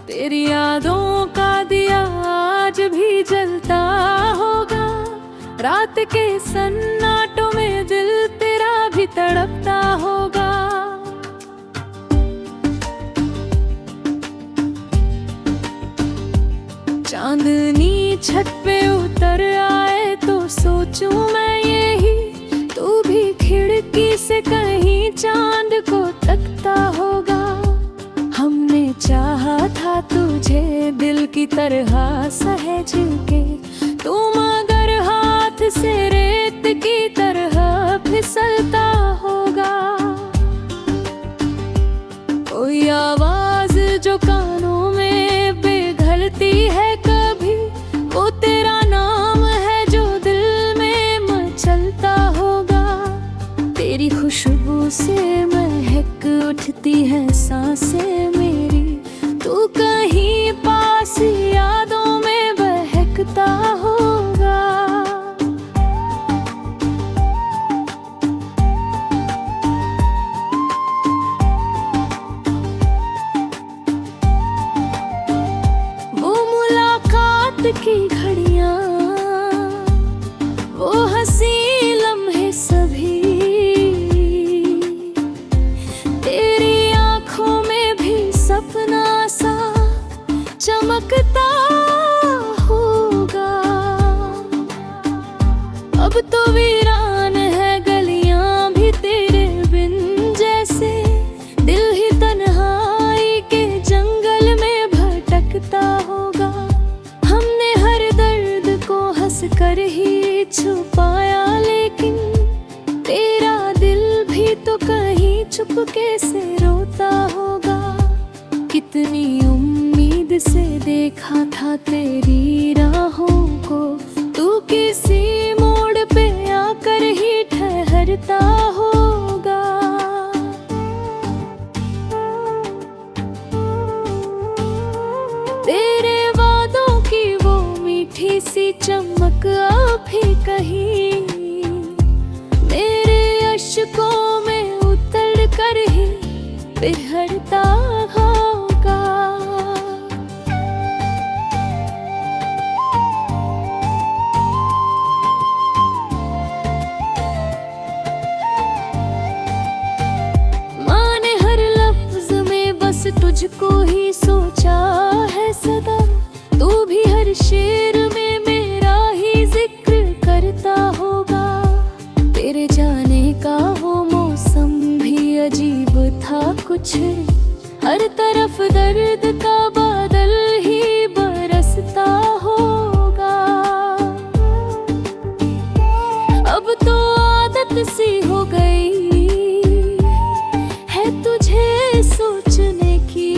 तेरी यादों का दिया आज भी जलता होगा। रात के सन्नाटों में दिल तेरा भी तड़पता होगा। चांदनी छत पे उतर आए तो सोचूं मैं यही, तू भी खिड़की से कहीं चांद को तकता होगा। हमने चाहा था तुझे दिल की तरह सहज के, तू मगर हाथ से रेत की तरह फिसलता होगा। कोई आवाज जो कानों में पिघलती है कभी, वो तेरा नाम है जो दिल में मचलता होगा। तेरी खुशबू से महक उठती है सांसें मेरी, तू कहीं पास यादों में बहकता होगा। वो मुलाकात की घड़ियां, वो हंसी लम्हे सभी, तेरी आंखों में भी सपना सा चमकता होगा। अब तो वीरान है गलियां भी तेरे बिन जैसे, दिल ही तन्हाई के जंगल में भटकता होगा। हमने हर दर्द को हंस कर ही छुपाया, लेकिन तेरा दिल भी तो कहीं चुपके से रोता होगा। कितनी उम्मीद से देखा था तेरी राहों को, तू किसी मोड़ पे आकर ही ठहरता होगा। तेरे वादों की वो मीठी सी चमक अभी कहीं मेरे अश्कों में उतर कर ही बिखरता होगा। माँ ने हर लफ्ज में बस तुझको ही सोचा है सदा, तू भी हर शेर में मेरा ही जिक्र करता होगा। तेरे जाने का वो मौसम भी अजीब था कुछ, हर तरफ दर्द का बादल ही बरसता होगा। अब तो आदत सी हो गई है तुझे सोचने की,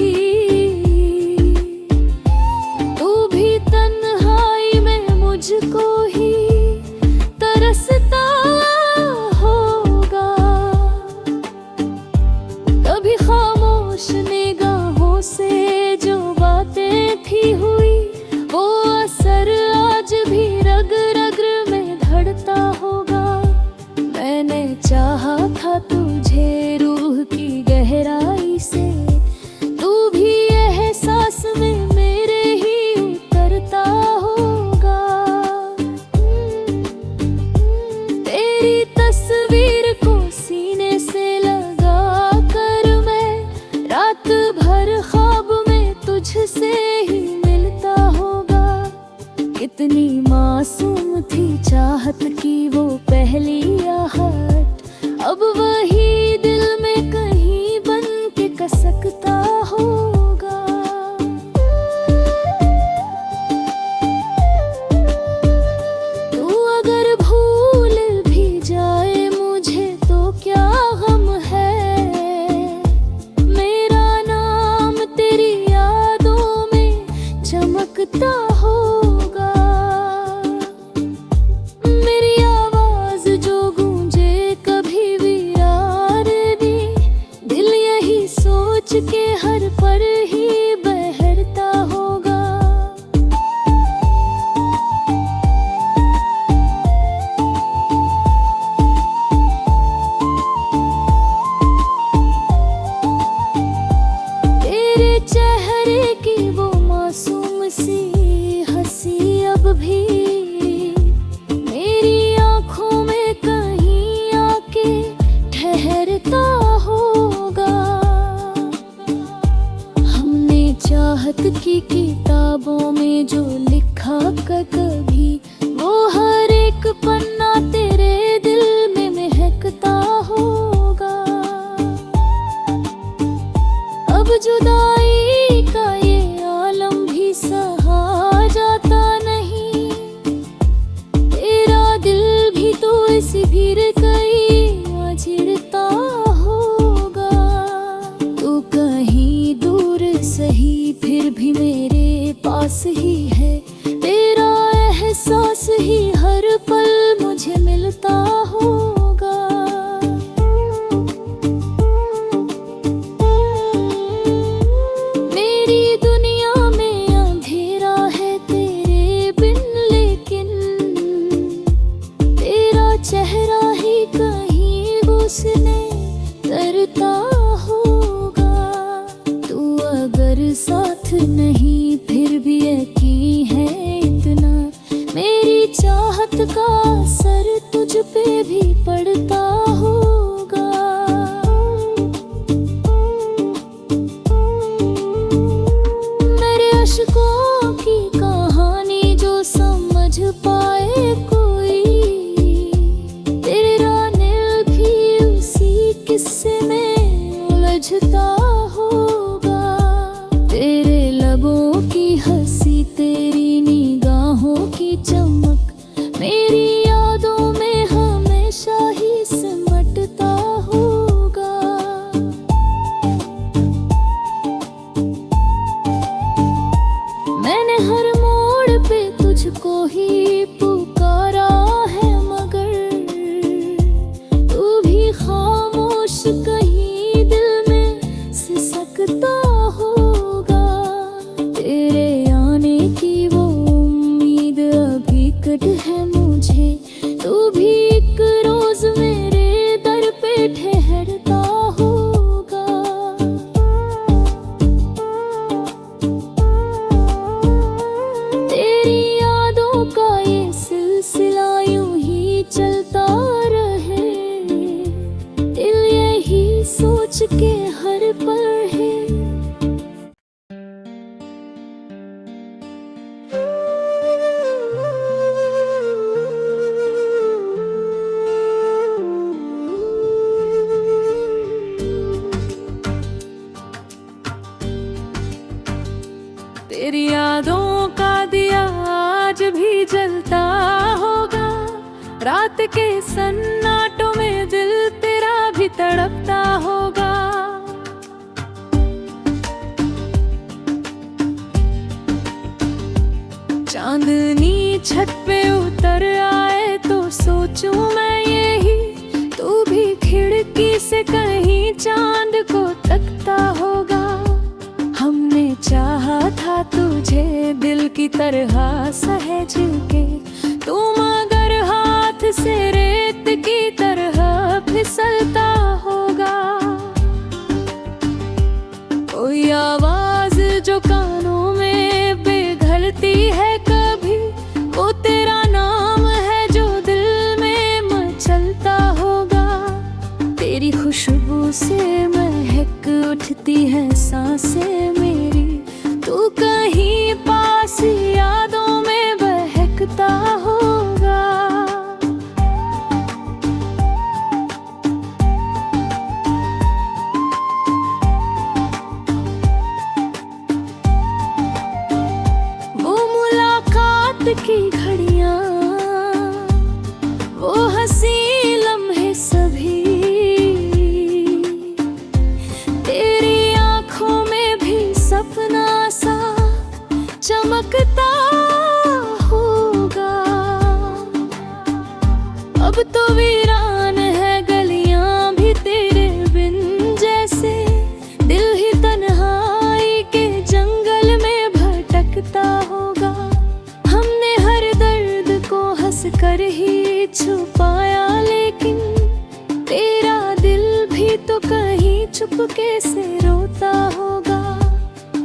तू भी तन्हाई में मुझको ही तरसता होगा। कभी खामोश निगाहों से जो बातें थी हुई, वो असर आज भी रग रग में धड़ता होगा। मैंने चाहा था तुझे रूह की गहराई से, तू भी एहसास में मेरे ही उतरता होगा। तेरी तस्वीर को सीने से लगा कर मैं रात भर ख्वाब में तुझसे ही मिलता होगा। कितनी मासूम थी चाहत की वो पहली आहट, अब वही दिल में कहीं बन के कसकता होगा। तू अगर भूल भी जाए मुझे तो क्या गम है, मेरा नाम तेरी यादों में चमकता होगा। मेरी आवाज जो गूंजे कभी वीरान चाहत की किताबों में जो लिखा कभी, वो हर एक पन्ना तेरे दिल में महकता होगा। अब जुदाई का ये आलम भी सहा जाता नहीं, तेरा दिल भी तो इस भीड़ कहीं चिढ़ता होगा। तू कहीं दूर सही फिर भी मेरे पास ही है, तेरा एहसास ही हर पल मुझे मिलता होगा। मेरी दुनिया में अंधेरा है तेरे बिन, लेकिन तेरा चेहरा ही कहीं उसने करता होगा। तू अगर साथ नहीं फिर भी यकीन है इतना, मेरी चाहत का असर तुझ पे भी पड़ता होगा। मेरे अश्कों की कहानी जो समझ पाए कोई, तेरा दिल भी उसी किस्से में उलझता होगा। तेरे लबों की हंसी, तेरी निगाहों की चमक, मेरी यादों में हमेशा ही सिमटता होगा। मैंने हर मोड़ पे तुझको ही पुकारा है, मगर तू भी खामोश कहीं दिल में सिसकता होगा। तेरे आने की वो उम्मीद अभी कट है मुझे, तू भी एक रोज मेरे दर पे ठहरता होगा। तेरी यादों का ये सिलसिला यूं ही चलता रहे, दिल यही सोच के हर पल है। तेरी यादों का दिया आज भी जलता होगा, रात के सन्नाटों में दिल तेरा भी तड़पता होगा। चांदनी छत पे उतर आए तो सोचूं मैं यही, तू भी खिड़की से कहीं चांद को तकता होगा। हमने चाहा था तुझे दिल की तरह सहेज के, तू मगर हाथ से रेत की तरह फिसलता होगा। कोई आवाज जो कानों में पिघलती है कभी, वो तेरा नाम है जो दिल में मचलता होगा। तेरी खुशबू से महक उठती है सांसें मेरी, तू कहीं पास यादों में बहकता होगा। वो मुलाकात की घड़ियां, वो हंसी लम्हे सभी, तेरी आंखों में भी सपना सा चमकता होगा। अब तो वीरान है गलियां भी तेरे बिन जैसे, दिल ही तन्हाई के जंगल में भटकता होगा। हमने हर दर्द को हंस कर ही छुपाया, लेकिन तेरा दिल भी तो कहीं चुपके से रोता होगा।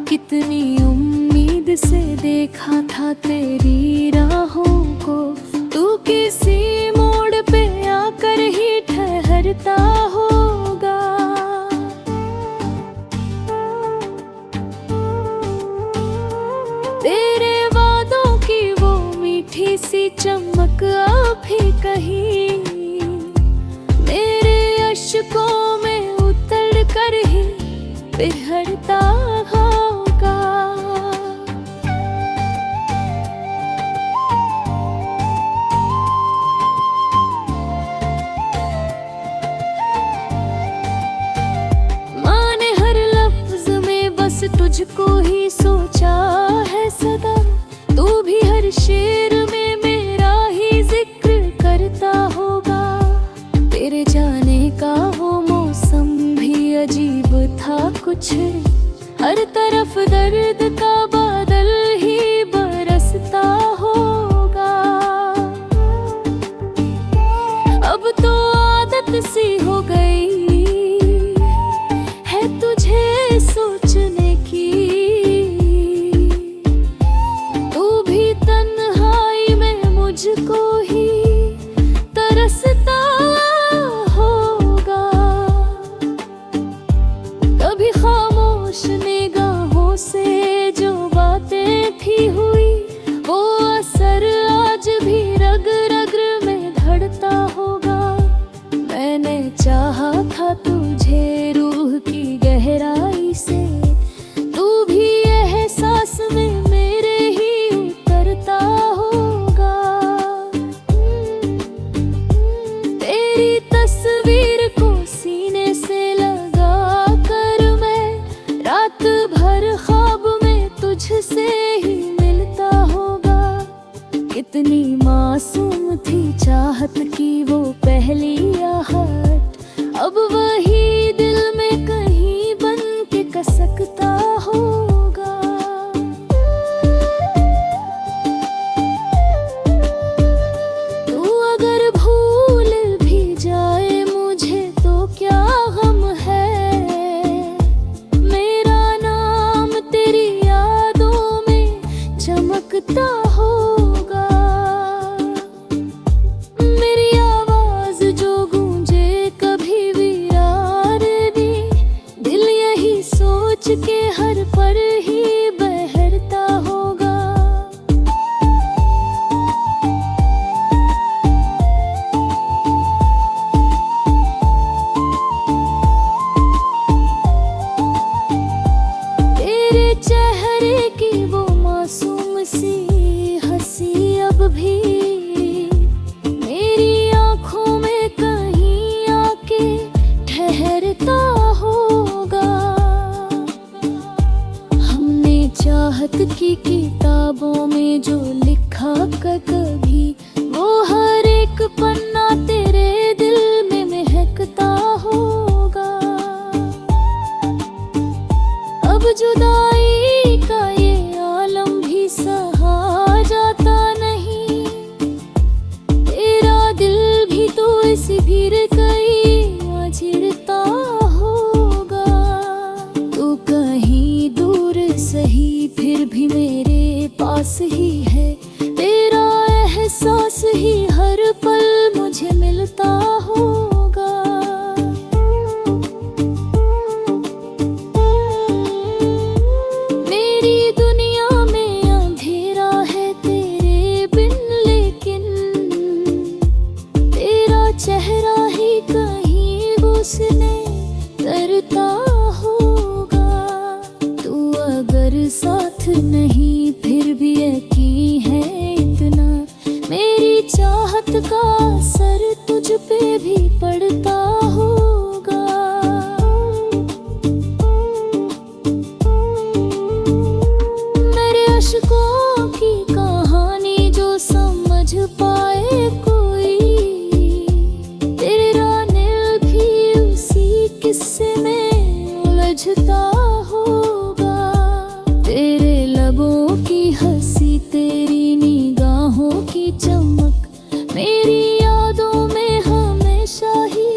कितनी उम्मीद से देखा था तेरी राहों को, तू किसी मोड़ पे आकर ही ठहरता होगा। तक अभी कहीं मेरे अश्कों में उतर कर ही बिखरता होगा। माने हर लफ्ज में बस तुझको ही सोचा है सदा, तू भी हर शेर में मेरा ही जिक्र करता होगा। तेरे जाने का वो मौसम भी अजीब था कुछ, हर तरफ दर्द का बादल ही बरसता होगा। अब तो आदत सी हो गई है तुझे सोचने की, तू भी तन्हाई में मुझको ही तरसता होगा। कभी खामोश निगाहों से जो बातें थी हुई, वो असर आज भी रग रग में धड़ता होगा। मैंने चाहा था तुझे रूह की गहराई से, तू भी एहसास में मेरे ही उतरता होगा। तेरी तस्वीर को सीने से लगा कर मैं रात भर ख्वाब में तुझसे ही मिलता होगा। कितनी मासूम थी चाहत की वो पहली आहट, अब वही दिल में कहीं बन के कसकता होगा। तू अगर भूल भी जाए मुझे तो क्या गम है, मेरा नाम तेरी यादों में चमकता होगा। मेरी आवाज जो गूंजे कभी वीरान में, दिल यही सोच के हर पल ही बहरता होगा। तेरे चेहरे की वो मासूम सी हंसी अब भी मेरी आंखों में कहीं आके ठहरता होगा। हमने चाहत की किताबों में जो लिखा कभी, वो हर एक पन्ना तेरे दिल में महकता होगा। अब जुदाई का ये आलम भी सहा जाता नहीं, तेरा दिल भी तो इस भीड़ कहीं चिढ़ता होगा। तू कहीं दूर सही फिर भी मेरे पास ही है, तेरा एहसास ही हर पल मुझे मिलता होगा। मेरी दुनिया में अंधेरा है तेरे बिन, लेकिन तेरा चेहरा ही कहीं उसने तरता होगा। तू अगर साथ नहीं फिर भी यकीन है इतना, मेरी चाहत का असर तुझ पे भी पड़ता होगा। मेरे अश्कों की कहानी जो समझ पाए कोई, तेरा दिल भी उसी किस्से में उलझता होगा। तेरे लबों की हंसी, तेरी निगाहों की चमक मेरी यादों में हमेशा ही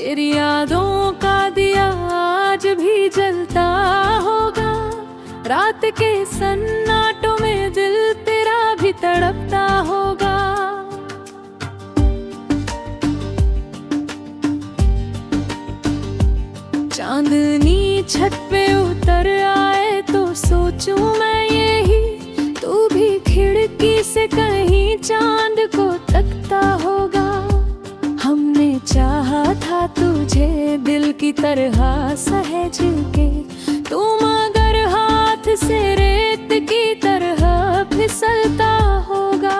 तेरी यादों का दिया आज भी जलता होगा। रात के सन्नाटों में दिल तेरा भी तड़पता होगा। चांदनी छत पे उतर आए तो सोचूं मैं यही, तू भी खिड़की से कहीं चांद को तकता होगा। हमने चाहा था तुझे दिल की तरह सहज के, तू मगर हाथ से रेत की तरह फिसलता होगा।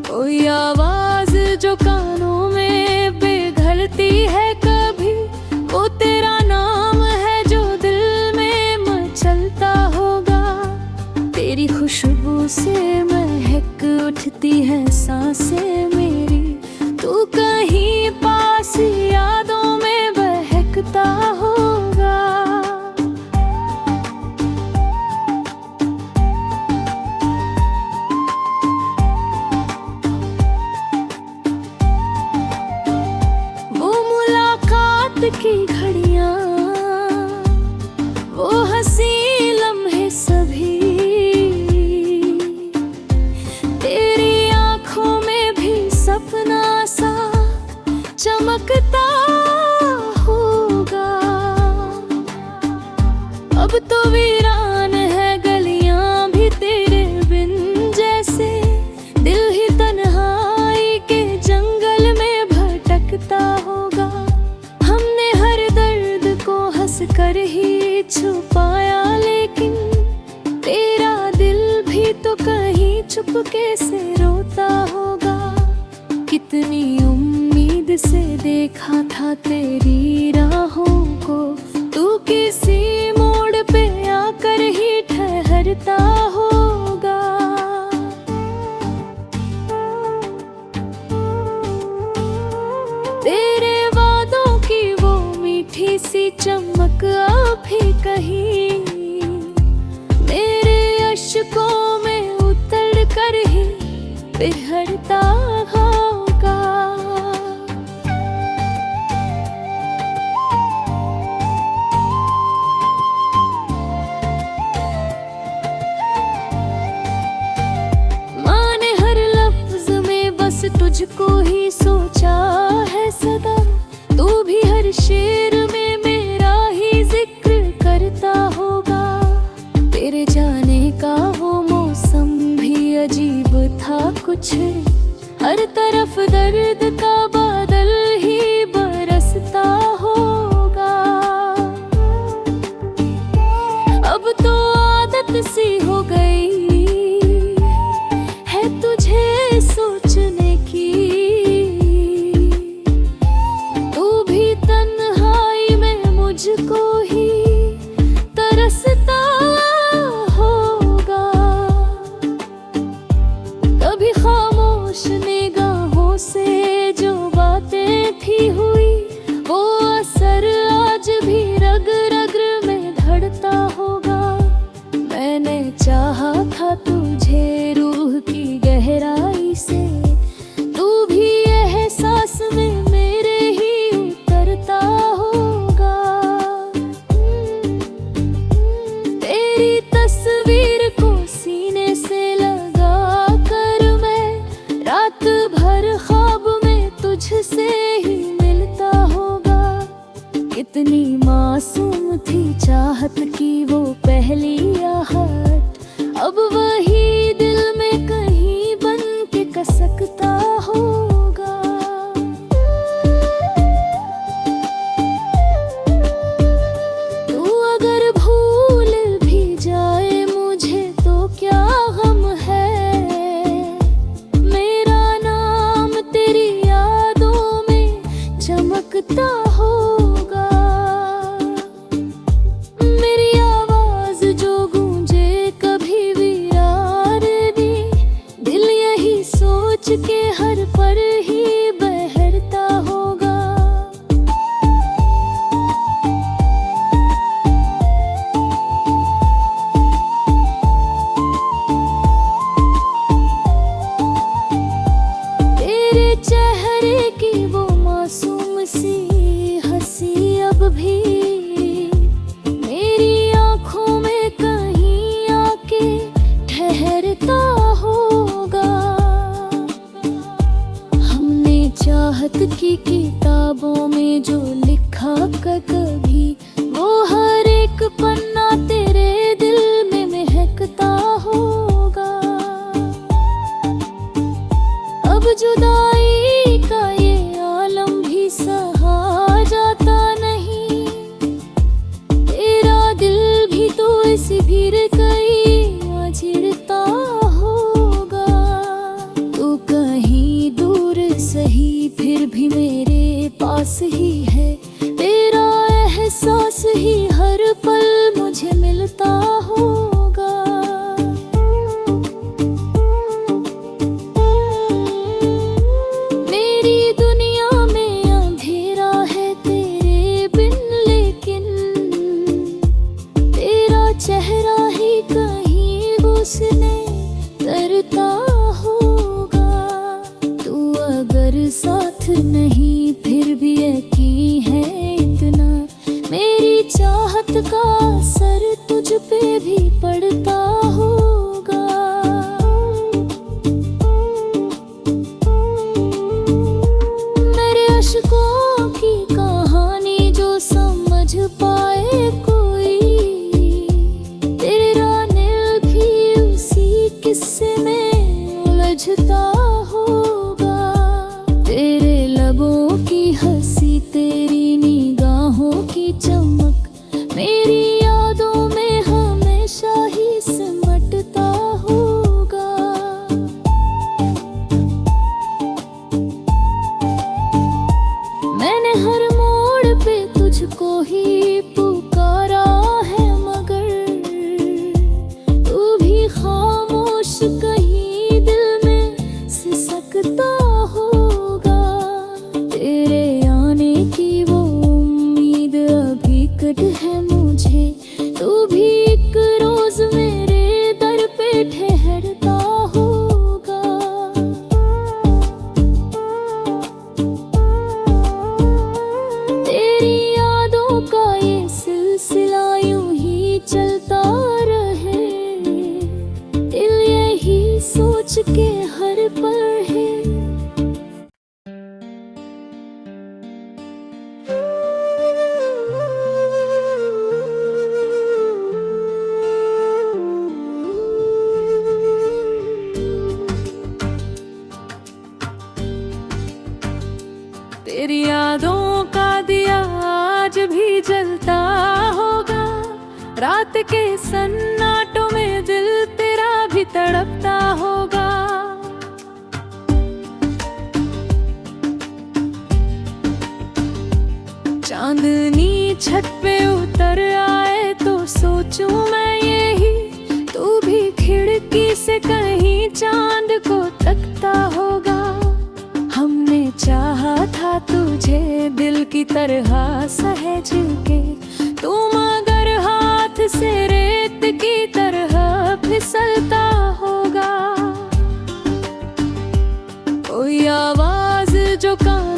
कोई आवाज जो कानों में पिघलती है कभी, वो तेरा नाम है जो दिल में मचलता होगा। तेरी खुशबू से महक उठती है सांसें मेरी, तू कहीं पास यादों में बहकता होगा। वो मुलाकात की घड़ियां, वो हंसी लम्हे सभी, तेरी आंखों में भी सपना सा चमकता होगा। अब तो वीरान है गलियां भी तेरे बिन जैसे, दिल ही तन्हाई के जंगल में भटकता होगा। हमने हर दर्द को हंस कर ही छुपाया, लेकिन तेरा दिल भी तो कहीं चुपके से रोता होगा। कितनी उम्मीद से देखा था तेरी राहों को, तू किसी मोड़ पे आकर ही ठहरता होगा। तेरे वादों की वो मीठी सी चमक अभी कहीं मेरे अश्कों में उतर कर ही बिखरता होगा। माने हर लफ्ज में बस तुझको ही सोचा है सदा, तू भी हर शेर में मेरा ही जिक्र करता होगा। तेरे जाने का वो मौसम भी अजीब था कुछ, हर तरफ दर्द का बादल ही बरसता होगा। अब तो आदत सी हो गई है तुझे सोचने की, तू भी तन्हाई में मुझको ही तरसता होगा। कभी खामोश निगाहों से जो बातें थी हुई, वो असर आज भी रग रग में धड़ता होगा। मैंने चाहा था तुझे रूह की गहराई से, तू भी एहसास में मेरे ही उतरता होगा। तेरी तस्वीर को सीने से लगा कर मैं रात भर ख्वाब में तुझसे ही मिलता होगा। कितनी मासूम थी चाहत की वो पहली आहट, अब वही दिल में कहीं बन के कसकता होगा। तू अगर भूल भी जाए मुझे तो क्या गम है, मेरा नाम तेरी यादों में चमकता होगा। मेरी आवाज जो गूंजे कभी वीरान चाहत की किताबों में जो लिखा कभी, वो हर एक पन्ना तेरे दिल में महकता होगा। अब जुदाई का ये आलम भी सहा जाता नहीं, तेरा दिल भी तो इस भीड़ कहीं चिढ़ता होगा। तू कहीं दूर सही फिर भी मेरे पास ही है, तेरा एहसास ही हर पल मुझे मिलता होगा। मेरी दुनिया में अंधेरा है तेरे बिन, लेकिन तेरा चेहरा ही कहीं उसने तरता होगा। तू अगर साथ नहीं फिर भी यकीन है इतना, मेरी चाहत का असर तुझ पे भी पड़ता होगा। मेरे अश्कों की कहानी जो समझ पाए कोई, तेरा दिल भी उसी किस्से में उलझता होगा। तेरे लबों की हंसी, तेरी निगाहों की चमक, मेरी यादों में हमेशा ही सिमटता होगा। मैंने हर मोड़ पे तुझको ही पुकारा है, मगर तू भी खामोश कहीं दिल में सिसकता होगा। तेरे आने की वो उम्मीद अभी कट है मुझे, तू भी एक रोज मेरे दर पे ठहरता होगा। तेरी यादों का ये सिलसिला यूं ही चलता रहे, दिल यही सोच के हर पल है। तेरी यादों का दिया आज भी जलता होगा, रात के सन्नाटों में दिल तेरा भी तड़पता होगा। चांदनी छत पे उतर आए तो सोचूं मैं यही, तू भी खिड़की से कहीं चांद को तकता होगा। हमने चाहा था तुझे दिल की तरह सहेज के, तू मगर हाथ से रेत की तरह फिसलता होगा। कोई आवाज जो कान